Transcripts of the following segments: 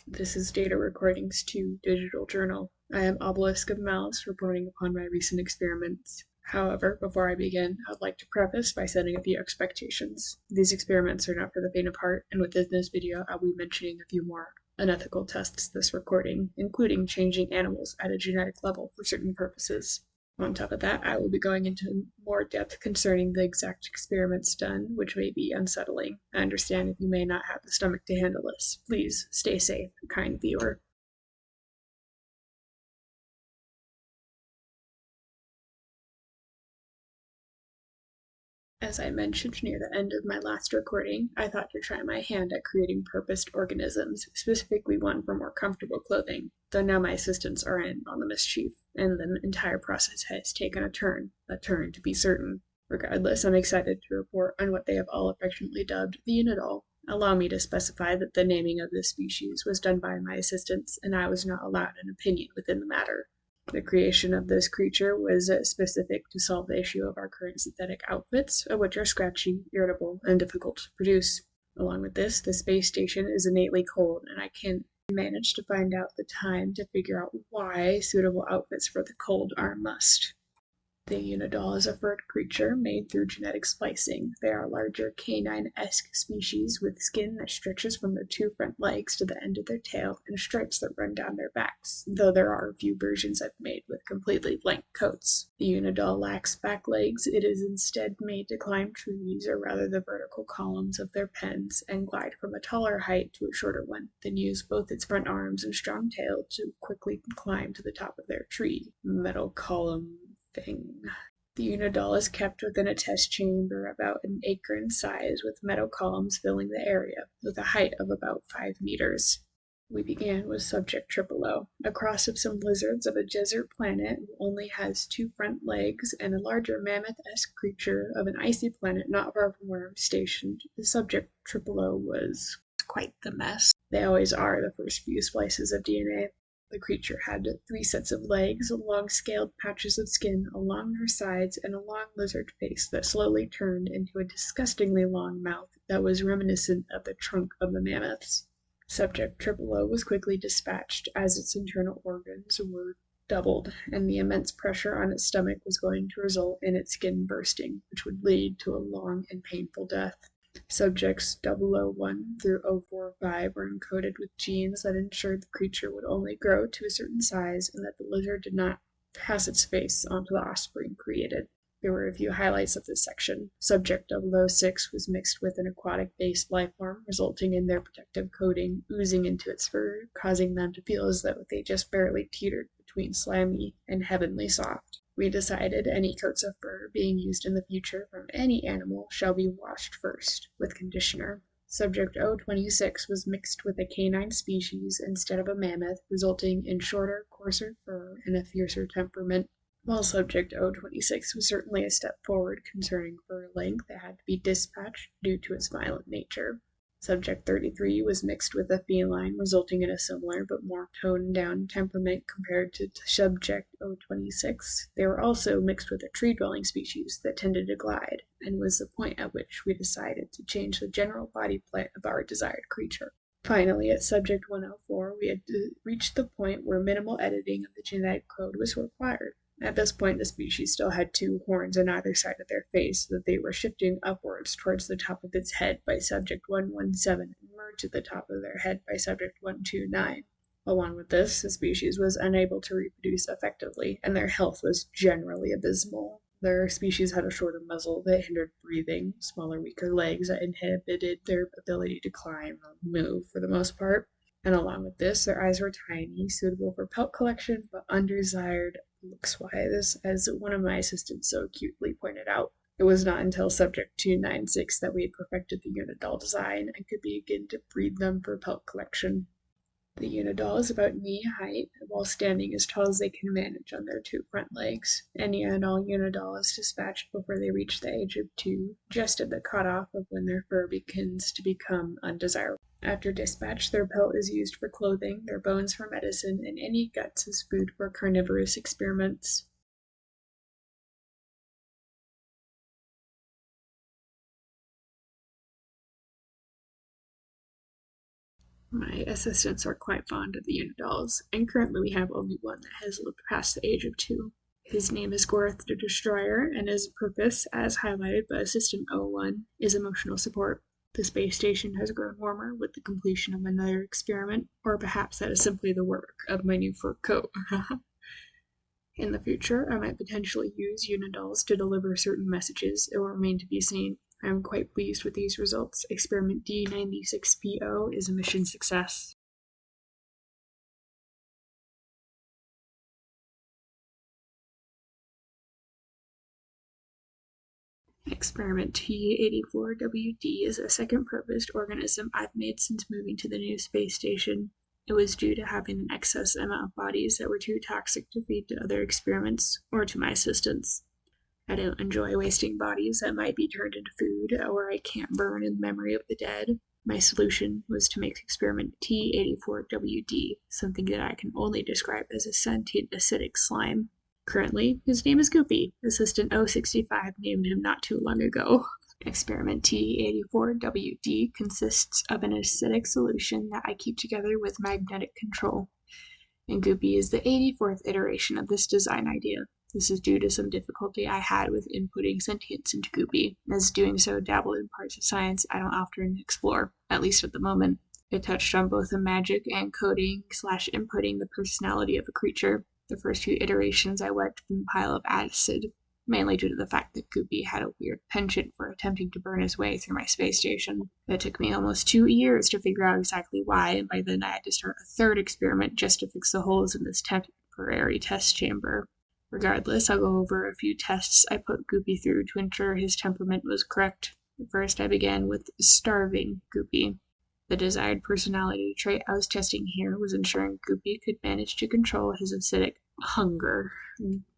This is Data Recordings 2 Digital Journal. I am Obelisk of Malice reporting upon my recent experiments. However, before I begin, I'd like to preface by setting a few expectations. These experiments are not for the faint of heart, and within this video I'll be mentioning a few more unethical tests this recording, including changing animals at a genetic level for certain purposes. On top of that, I will be going into more depth concerning the exact experiments done, which may be unsettling. I understand if you may not have the stomach to handle this. Please stay safe, kind viewer. As I mentioned near the end of my last recording, I thought to try my hand at creating purposed organisms, specifically one for more comfortable clothing, though now my assistants are in on the mischief, and the entire process has taken a turn to be certain. Regardless, I'm excited to report on what they have all affectionately dubbed the Unidol. Allow me to specify that the naming of this species was done by my assistants, and I was not allowed an opinion within the matter. The creation of this creature was specific to solve the issue of our current synthetic outfits, which are scratchy, irritable, and difficult to produce. Along with this, the space station is innately cold, and I can manage to find out the time to figure out why suitable outfits for the cold are a must. The Unidol is a furred creature made through genetic splicing. They are a larger canine-esque species with skin that stretches from their two front legs to the end of their tail and stripes that run down their backs, though there are a few versions I've made with completely blank coats. The Unidol lacks back legs. It is instead made to climb trees, or rather the vertical columns of their pens, and glide from a taller height to a shorter one, then use both its front arms and strong tail to quickly climb to the top of their tree. Metal column thing. The Unidol is kept within a test chamber about an acre in size, with metal columns filling the area, with a height of about 5 meters. We began with subject Tripolo, a cross of some lizards of a desert planet who only has 2 front legs, and a larger mammoth-esque creature of an icy planet not far from where I'm stationed. The subject Tripolo was quite the mess. They always are the first few splices of DNA. The creature had 3 sets of legs, long scaled patches of skin along their sides, and a long lizard face that slowly turned into a disgustingly long mouth that was reminiscent of the trunk of the mammoths. Subject Tripolo was quickly dispatched, as its internal organs were doubled, and the immense pressure on its stomach was going to result in its skin bursting, which would lead to a long and painful death. Subjects 001 through 045 were encoded with genes that ensured the creature would only grow to a certain size and that the lizard did not pass its face onto the offspring created. There were a few highlights of this section. Subject 006 was mixed with an aquatic-based lifeform, resulting in their protective coating oozing into its fur, causing them to feel as though they just barely teetered between slimy and heavenly soft. We decided any coats of fur being used in the future from any animal shall be washed first, with conditioner. Subject 026 was mixed with a canine species instead of a mammoth, resulting in shorter, coarser fur and a fiercer temperament. While subject 026 was certainly a step forward concerning fur length, it had to be dispatched due to its violent nature. Subject 33 was mixed with a feline, resulting in a similar but more toned-down temperament compared to subject 026. They were also mixed with a tree-dwelling species that tended to glide, and was the point at which we decided to change the general body plan of our desired creature. Finally, at subject 104, we had reached the point where minimal editing of the genetic code was required. At this point, the species still had 2 horns on either side of their face, so that they were shifting upwards towards the top of its head by subject 117 and merged at the top of their head by subject 129. Along with this, the species was unable to reproduce effectively, and their health was generally abysmal. Their species had a shorter muzzle that hindered breathing, smaller, weaker legs that inhibited their ability to climb or move for the most part. And along with this, their eyes were tiny, suitable for pelt collection, but undesired looks-wise, as one of my assistants so acutely pointed out. It was not until subject 296 that we had perfected the Unidol design and could begin to breed them for pelt collection. The Unidol is about knee height, while standing as tall as they can manage on their 2 front legs. Any and all Unidol is dispatched before they reach the age of 2, just at the cutoff of when their fur begins to become undesirable. After dispatch, their pelt is used for clothing, their bones for medicine, and any guts as food for carnivorous experiments. My assistants are quite fond of the Unidolls, and currently we have only one that has lived past the age of 2. His name is Gorth the Destroyer, and his purpose, as highlighted by Assistant 01, is emotional support. The space station has grown warmer with the completion of another experiment, or perhaps that is simply the work of my new fur coat. In the future, I might potentially use Unidolls to deliver certain messages. It will remain to be seen. I am quite pleased with these results. Experiment D96PO is a mission success. Experiment T84WD is a second purposed organism I've made since moving to the new space station. It was due to having an excess amount of bodies that were too toxic to feed to other experiments or to my assistants. I don't enjoy wasting bodies that might be turned into food or I can't burn in memory of the dead. My solution was to make experiment T84WD, something that I can only describe as a sentient acidic slime. Currently, his name is Goopy. Assistant 065 named him not too long ago. Experiment T84WD consists of an acidic solution that I keep together with magnetic control, and Goopy is the 84th iteration of this design idea. This is due to some difficulty I had with inputting sentience into Goopy, as doing so dabbled in parts of science I don't often explore, at least at the moment. It touched on both the magic and coding / inputting the personality of a creature. The first few iterations I wiped from the pile of acid, mainly due to the fact that Goopy had a weird penchant for attempting to burn his way through my space station. It took me almost 2 years to figure out exactly why, and by then I had to start a third experiment just to fix the holes in this temporary test chamber. Regardless, I'll go over a few tests I put Goopy through to ensure his temperament was correct. First, I began with starving Goopy. The desired personality trait I was testing here was ensuring Goopy could manage to control his acidic hunger,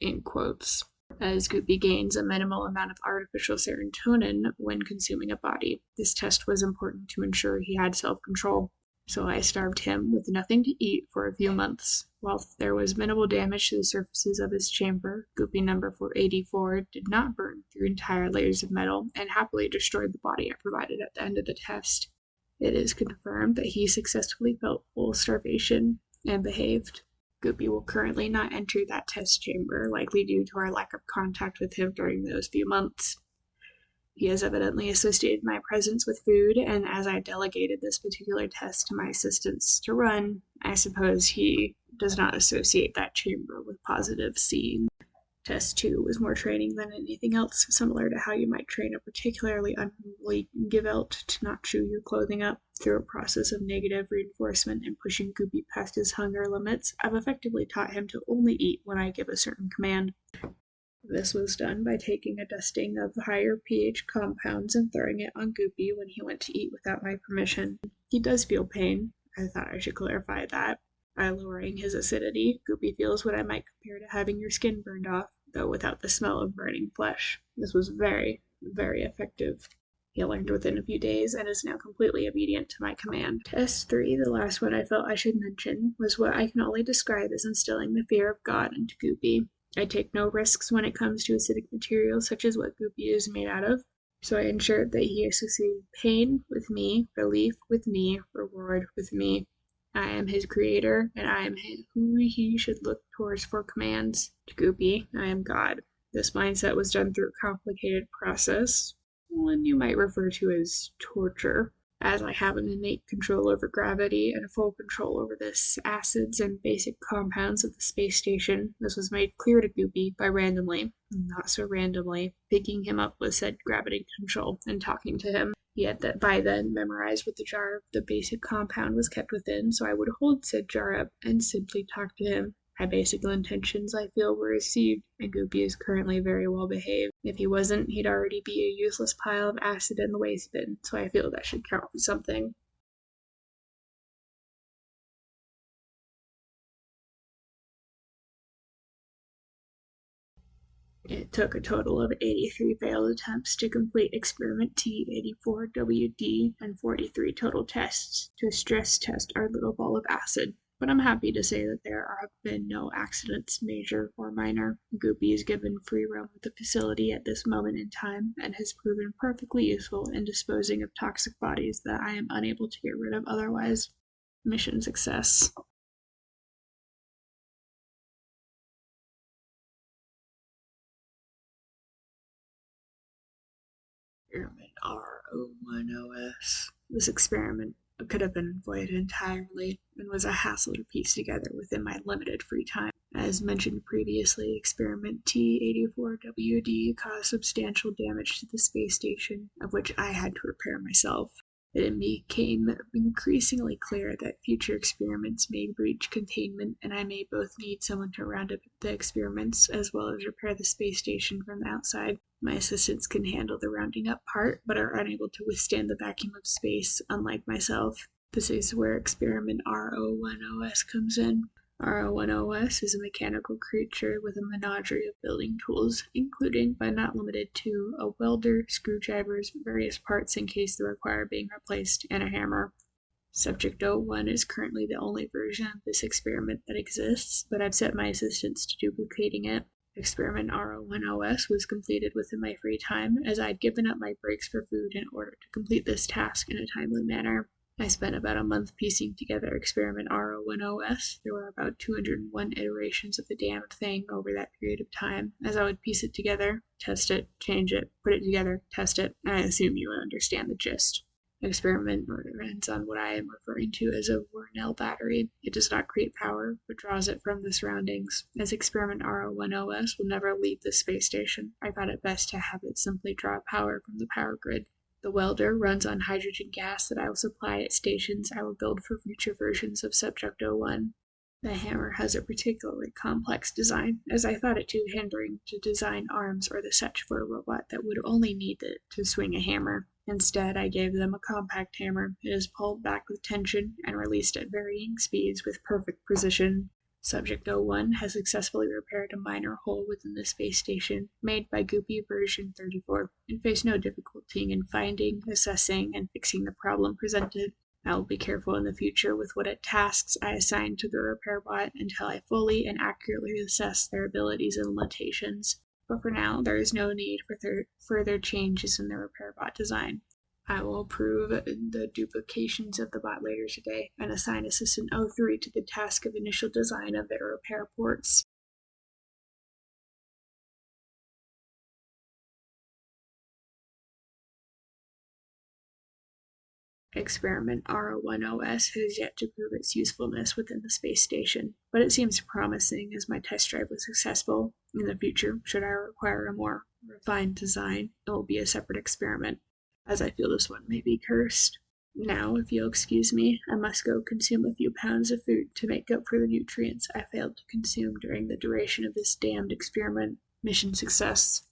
in quotes, as Goopy gains a minimal amount of artificial serotonin when consuming a body. This test was important to ensure he had self-control, so I starved him with nothing to eat for a few months. While there was minimal damage to the surfaces of his chamber, Goopy number 484 did not burn through entire layers of metal and happily destroyed the body I provided at the end of the test. It is confirmed that he successfully felt full starvation and behaved. Goopy will currently not enter that test chamber, likely due to our lack of contact with him during those few months. He has evidently associated my presence with food, and as I delegated this particular test to my assistants to run, I suppose he does not associate that chamber with positive scenes. Test 2 was more training than anything else, similar to how you might train a particularly unruly Gevelt to not chew your clothing up. Through a process of negative reinforcement and pushing Goopy past his hunger limits, I've effectively taught him to only eat when I give a certain command. This was done by taking a dusting of higher pH compounds and throwing it on Goopy when he went to eat without my permission. He does feel pain. I thought I should clarify that. By lowering his acidity, Goopy feels what I might compare to having your skin burned off, though without the smell of burning flesh. This was very, very effective. He learned within a few days and is now completely obedient to my command. Test 3, the last one I felt I should mention, was what I can only describe as instilling the fear of God into Goopy. I take no risks when it comes to acidic materials such as what Goopy is made out of, so I ensured that he associated pain with me, relief with me, reward with me. I am his creator, and I am who he should look towards for commands. To Goopy, I am God. This mindset was done through a complicated process, one you might refer to as torture. As I have an innate control over gravity and a full control over the acids and basic compounds of the space station, this was made clear to Goopy by randomly, not so randomly, picking him up with said gravity control and talking to him. He had that by then memorized what the jar of the basic compound was kept within, so I would hold said jar up and simply talk to him. My basic intentions, I feel, were received, and Goopy is currently very well behaved. If he wasn't, he'd already be a useless pile of acid in the waste bin, so I feel that should count for something. It took a total of 83 failed attempts to complete experiment T84WD and 43 total tests to stress test our little ball of acid. But I'm happy to say that there have been no accidents, major or minor. Goopy is given free roam of the facility at this moment in time and has proven perfectly useful in disposing of toxic bodies that I am unable to get rid of otherwise. Mission success. Experiment R01OS. This experiment could have been avoided entirely and was a hassle to piece together within my limited free time. As mentioned previously, experiment T-84WD caused substantial damage to the space station, of which I had to repair myself. It became increasingly clear that future experiments may breach containment, and I may both need someone to round up the experiments as well as repair the space station from the outside. My assistants can handle the rounding up part, but are unable to withstand the vacuum of space, unlike myself. This is where experiment R01OS comes in. R01OS is a mechanical creature with a menagerie of building tools, including, but not limited to, a welder, screwdrivers, various parts in case they require being replaced, and a hammer. Subject 01 is currently the only version of this experiment that exists, but I've set my assistants to duplicating it. Experiment R01OS was completed within my free time, as I'd given up my breaks for food in order to complete this task in a timely manner. I spent about a month piecing together experiment R01OS. There were about 201 iterations of the damned thing over that period of time, as I would piece it together, test it, change it, put it together, test it, and I assume you would understand the gist. Experiment runs on what I am referring to as a Wornell battery. It does not create power, but draws it from the surroundings. As experiment R01OS will never leave the space station, I thought it best to have it simply draw power from the power grid. The welder runs on hydrogen gas that I will supply at stations I will build for future versions of Subject 01. The hammer has a particularly complex design, as I thought it too hindering to design arms or the such for a robot that would only need it to swing a hammer. Instead, I gave them a compact hammer. It is pulled back with tension and released at varying speeds with perfect precision. Subject 01 has successfully repaired a minor hole within the space station, made by Goopy version 34, and faced no difficulty in finding, assessing, and fixing the problem presented. I will be careful in the future with what tasks I assign to the repair bot until I fully and accurately assess their abilities and limitations. But for now, there is no need for further changes in the repair bot design. I will approve the duplications of the bot later today and assign Assistant 03 to the task of initial design of their repair ports. Experiment R01OS has yet to prove its usefulness within the space station, but it seems promising as my test drive was successful. In the future, should I require a more refined design, it will be a separate experiment, as I feel this one may be cursed. Now, if you'll excuse me, I must go consume a few pounds of food to make up for the nutrients I failed to consume during the duration of this damned experiment. Mission success.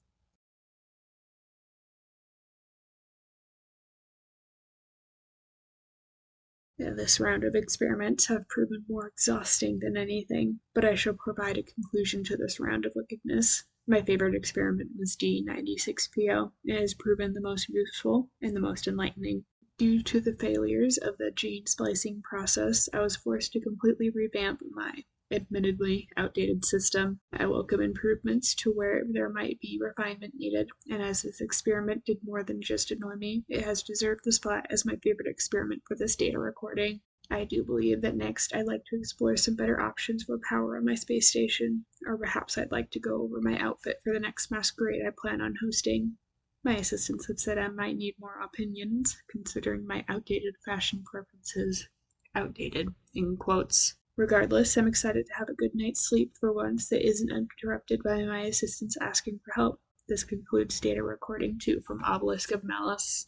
This round of experiments have proven more exhausting than anything, but I shall provide a conclusion to this round of wickedness. My favorite experiment was D96PO. It has proven the most useful and the most enlightening. Due to the failures of the gene splicing process, I was forced to completely revamp my admittedly outdated system. I welcome improvements to where there might be refinement needed, and as this experiment did more than just annoy me, it has deserved the spot as my favorite experiment for this data recording. I do believe that next I'd like to explore some better options for power on my space station, or perhaps I'd like to go over my outfit for the next masquerade I plan on hosting. My assistants have said I might need more opinions, considering my outdated fashion preferences. Outdated, in quotes. Regardless, I'm excited to have a good night's sleep for once that isn't interrupted by my assistants asking for help. This concludes data recording 2 from Obelisk of Malice.